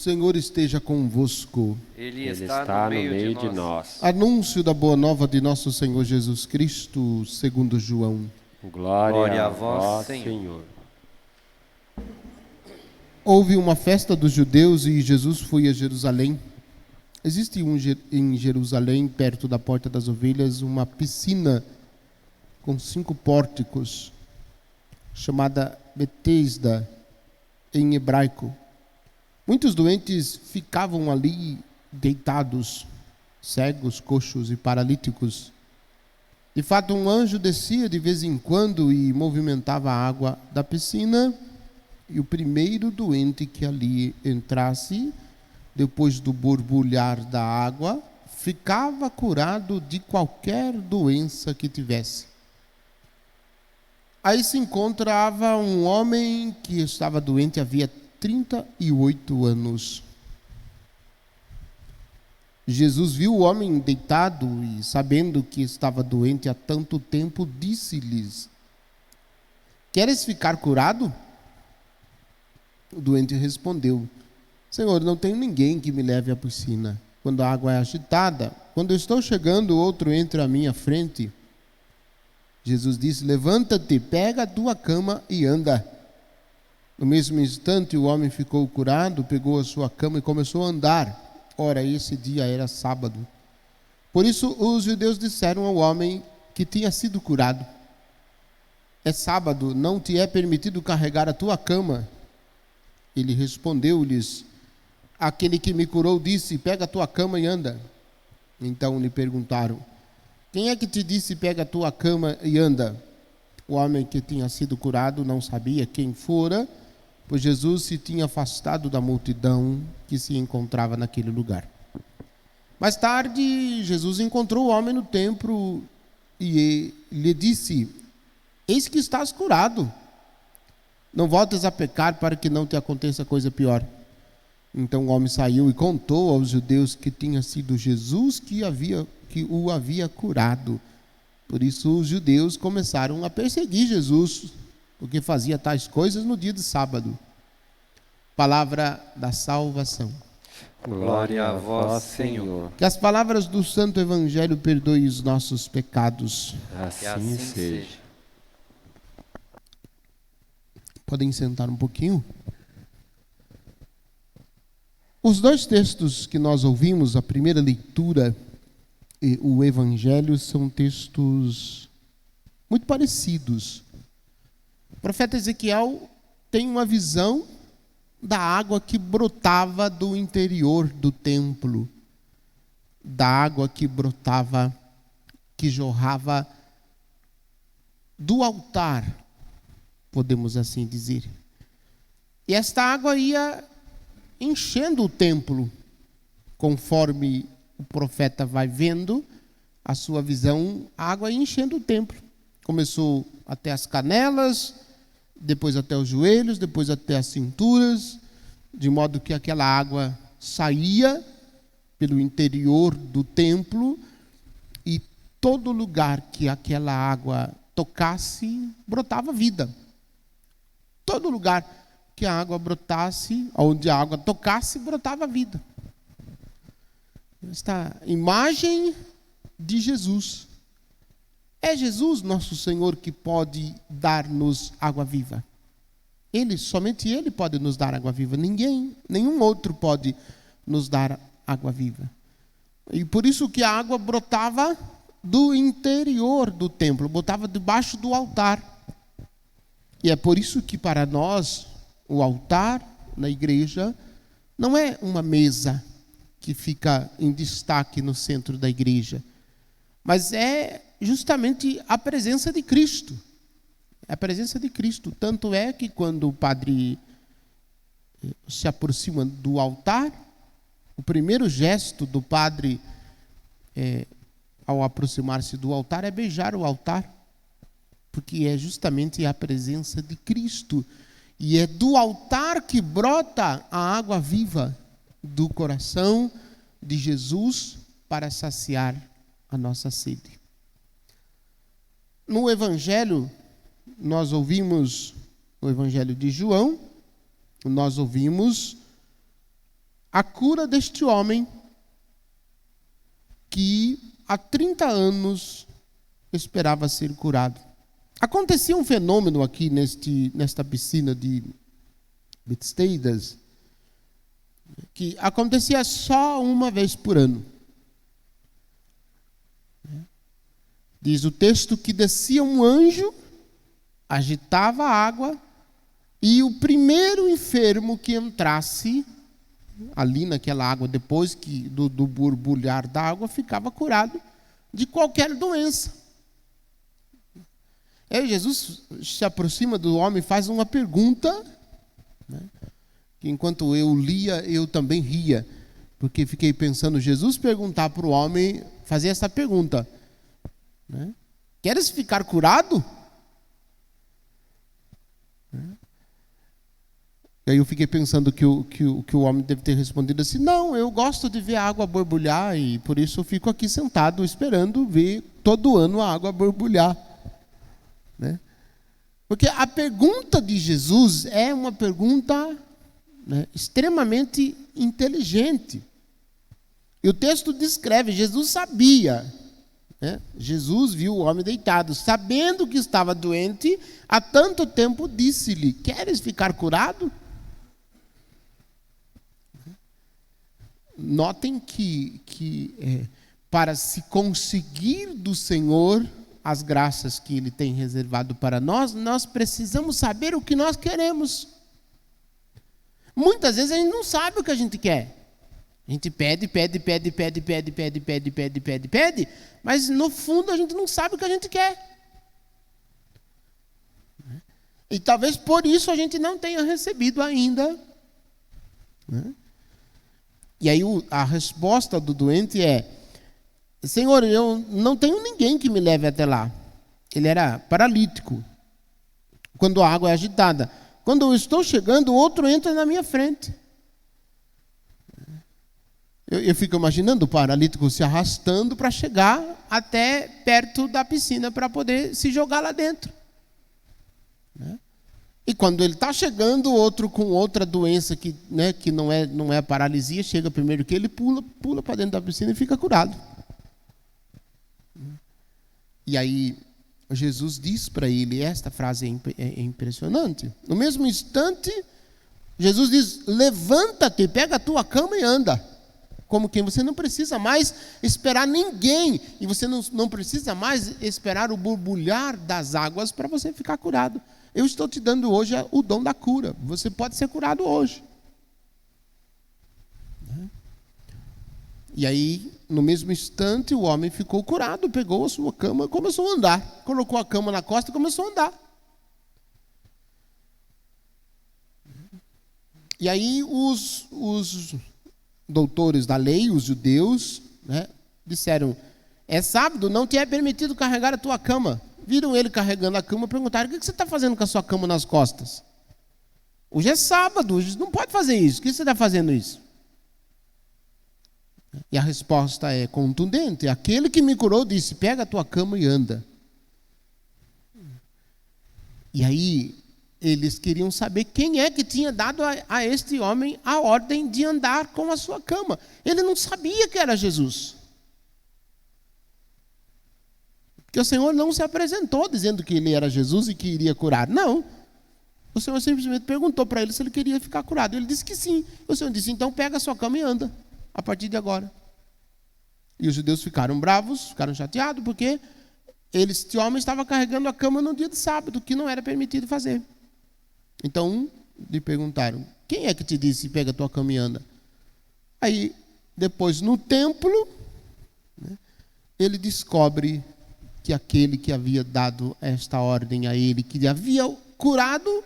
O Senhor esteja convosco. Ele está no meio de nós. Anúncio da boa nova de nosso Senhor Jesus Cristo, segundo João. Glória a vós, Senhor. Houve uma festa dos judeus e Jesus foi a Jerusalém. Existe em Jerusalém, perto da Porta das Ovelhas, uma piscina com 5 pórticos, chamada Betesda, em hebraico. Muitos doentes ficavam ali deitados, cegos, coxos e paralíticos. De fato, um anjo descia de vez em quando e movimentava a água da piscina, e o primeiro doente que ali entrasse, depois do borbulhar da água, ficava curado de qualquer doença que tivesse. Aí se encontrava um homem que estava doente havia 38 anos. Jesus viu o homem deitado e, sabendo que estava doente há tanto tempo, disse-lhes: "Queres ficar curado?" O doente respondeu: "Senhor, não tenho ninguém que me leve à piscina quando a água é agitada. Quando eu estou chegando, outro entra à minha frente." Jesus disse: "Levanta-te, pega a tua cama e anda." No mesmo instante, o homem ficou curado, pegou a sua cama e começou a andar. Ora, esse dia era sábado. Por isso, os judeus disseram ao homem que tinha sido curado: "É sábado, não te é permitido carregar a tua cama." Ele respondeu-lhes: "Aquele que me curou disse: pega a tua cama e anda." Então lhe perguntaram: "Quem é que te disse: pega a tua cama e anda?" O homem que tinha sido curado não sabia quem fora, pois Jesus se tinha afastado da multidão que se encontrava naquele lugar. Mais tarde, Jesus encontrou o homem no templo e lhe disse: "Eis que estás curado. Não voltes a pecar para que não te aconteça coisa pior." Então o homem saiu e contou aos judeus que tinha sido Jesus que o havia curado. Por isso os judeus começaram a perseguir Jesus, porque fazia tais coisas no dia de sábado. Palavra da salvação. Glória a vós, Senhor. Que as palavras do Santo Evangelho perdoem os nossos pecados. Que assim seja. Podem sentar um pouquinho? Os dois textos que nós ouvimos, a primeira leitura e o Evangelho, são textos muito parecidos. O profeta Ezequiel tem uma visão da água que brotava do interior do templo, da água que brotava, que jorrava do altar, podemos assim dizer. E esta água ia enchendo o templo, conforme o profeta vai vendo a sua visão, a água ia enchendo o templo. Começou até as canelas, depois até os joelhos, depois até as cinturas, de modo que aquela água saía pelo interior do templo e todo lugar que aquela água tocasse, brotava vida. Todo lugar que a água brotasse, onde a água tocasse, brotava vida. Esta imagem de Jesus. É Jesus, nosso Senhor, que pode dar-nos água viva. Somente Ele pode nos dar água viva. Nenhum outro pode nos dar água viva. E por isso que a água brotava do interior do templo, brotava debaixo do altar. E é por isso que para nós, o altar na igreja não é uma mesa que fica em destaque no centro da igreja, mas é justamente a presença de Cristo. A presença de Cristo. Tanto é que quando o padre se aproxima do altar, o primeiro gesto do padre ao aproximar-se do altar é beijar o altar, porque é justamente a presença de Cristo. E é do altar que brota a água viva do coração de Jesus para saciar a nossa sede. No Evangelho, nós ouvimos, no Evangelho de João, nós ouvimos a cura deste homem que há 30 anos esperava ser curado. Acontecia um fenômeno aqui nesta piscina de Bethesda, que acontecia só uma vez por ano. Diz o texto que descia um anjo, agitava a água, e o primeiro enfermo que entrasse ali naquela água, depois do borbulhar da água, ficava curado de qualquer doença. Aí Jesus se aproxima do homem e faz uma pergunta, né, que enquanto eu lia, eu também ria, porque fiquei pensando, Jesus perguntar para o homem, fazer essa pergunta, né, queres ficar curado? E aí eu fiquei pensando que o homem deve ter respondido assim, não, eu gosto de ver a água borbulhar e por isso eu fico aqui sentado esperando ver todo ano a água borbulhar. Né? Porque a pergunta de Jesus é uma pergunta, né, extremamente inteligente. E o texto descreve, Jesus sabia, né? Jesus viu o homem deitado, sabendo que estava doente, há tanto tempo disse-lhe, queres ficar curado? Notem que para se conseguir do Senhor as graças que Ele tem reservado para nós, nós precisamos saber o que nós queremos. Muitas vezes a gente não sabe o que a gente quer. A gente pede, mas no fundo a gente não sabe o que a gente quer. E talvez por isso a gente não tenha recebido ainda, né? E aí a resposta do doente é, Senhor, eu não tenho ninguém que me leve até lá. Ele era paralítico. Quando a água é agitada. Quando eu estou chegando, outro entra na minha frente. Eu fico imaginando o paralítico se arrastando para chegar até perto da piscina para poder se jogar lá dentro. Né? E quando ele está chegando, outro com outra doença que, né, que não é paralisia, chega primeiro que ele, pula para dentro da piscina e fica curado. E aí Jesus diz para ele, esta frase é impressionante. No mesmo instante, Jesus diz, levanta-te, pega a tua cama e anda. Como quem você não precisa mais esperar ninguém, e você não precisa mais esperar o borbulhar das águas para você ficar curado. Eu estou te dando hoje o dom da cura. Você pode ser curado hoje. E aí, no mesmo instante, o homem ficou curado, pegou a sua cama e começou a andar. Colocou a cama na costa e começou a andar. E aí os doutores da lei, os judeus, né, disseram, é sábado, não te é permitido carregar a tua cama. Viram ele carregando a cama e perguntaram, o que você está fazendo com a sua cama nas costas? Hoje é sábado, hoje não pode fazer isso. O que você está fazendo isso? E a resposta é contundente. Aquele que me curou disse, pega a tua cama e anda. E aí, eles queriam saber quem é que tinha dado a este homem a ordem de andar com a sua cama. Ele não sabia que era Jesus. Porque o Senhor não se apresentou dizendo que ele era Jesus e que iria curar. Não. O Senhor simplesmente perguntou para ele se ele queria ficar curado. Ele disse que sim. O Senhor disse, então pega a sua cama e anda, a partir de agora. E os judeus ficaram bravos, ficaram chateados, porque este homem estava carregando a cama no dia de sábado, que não era permitido fazer. Então, lhe perguntaram, quem é que te disse, pega a tua cama e anda? Aí, depois, no templo, né, ele descobre que aquele que havia dado esta ordem a ele, que havia curado,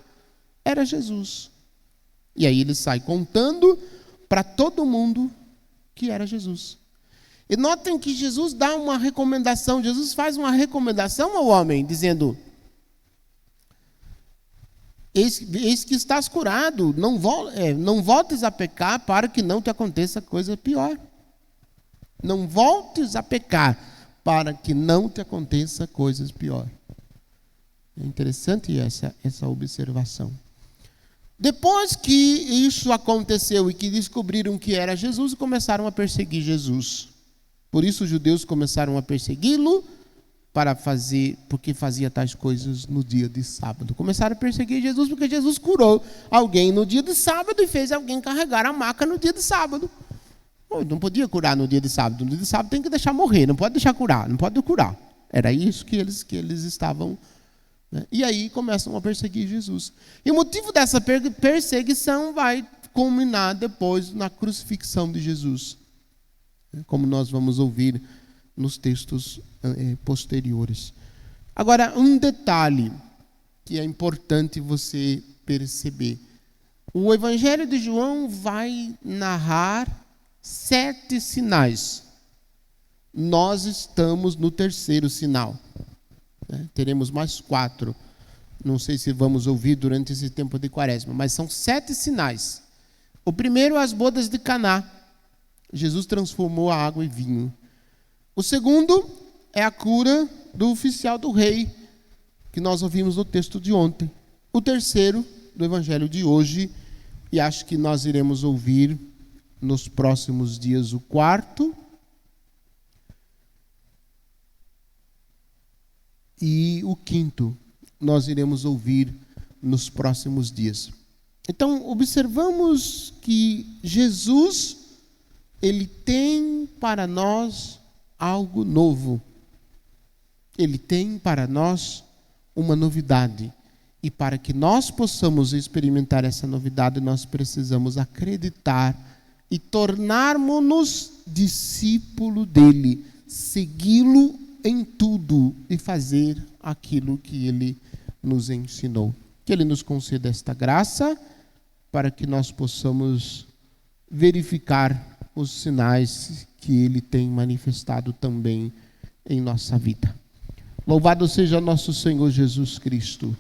era Jesus. E aí ele sai contando para todo mundo que era Jesus. E notem que Jesus dá uma recomendação, Jesus faz uma recomendação ao homem, dizendo, eis que estás curado, não voltes a pecar para que não te aconteça coisa pior. Não voltes a pecar para que não te aconteça coisas pior. É interessante essa observação. Depois que isso aconteceu e que descobriram que era Jesus, começaram a perseguir Jesus. Por isso os judeus começaram a persegui-lo, porque fazia tais coisas no dia de sábado. Começaram a perseguir Jesus porque Jesus curou alguém no dia de sábado e fez alguém carregar a maca no dia de sábado. Não podia curar no dia de sábado. No dia de sábado tem que deixar morrer, não pode deixar curar, não pode curar. Era isso que eles estavam, né? E aí começam a perseguir Jesus. E o motivo dessa perseguição vai culminar depois na crucifixão de Jesus, como nós vamos ouvir nos textos posteriores. Agora, um detalhe que é importante você perceber. O Evangelho de João vai narrar 7 sinais. Nós estamos no 3º sinal, né? Teremos mais 4. Não sei se vamos ouvir durante esse tempo de Quaresma, mas são 7 sinais. O primeiro, as bodas de Caná. Jesus transformou a água em vinho. O segundo é a cura do oficial do rei, que nós ouvimos no texto de ontem. O terceiro, do evangelho de hoje, e acho que nós iremos ouvir nos próximos dias o 4º. E o 5º, nós iremos ouvir nos próximos dias. Então, observamos que Jesus, ele tem para nós algo novo. Ele tem para nós uma novidade. E para que nós possamos experimentar essa novidade, nós precisamos acreditar e tornarmos-nos discípulo dele, segui-lo em tudo e fazer aquilo que ele nos ensinou. Que ele nos conceda esta graça para que nós possamos verificar os sinais que ele tem manifestado também em nossa vida. Louvado seja nosso Senhor Jesus Cristo.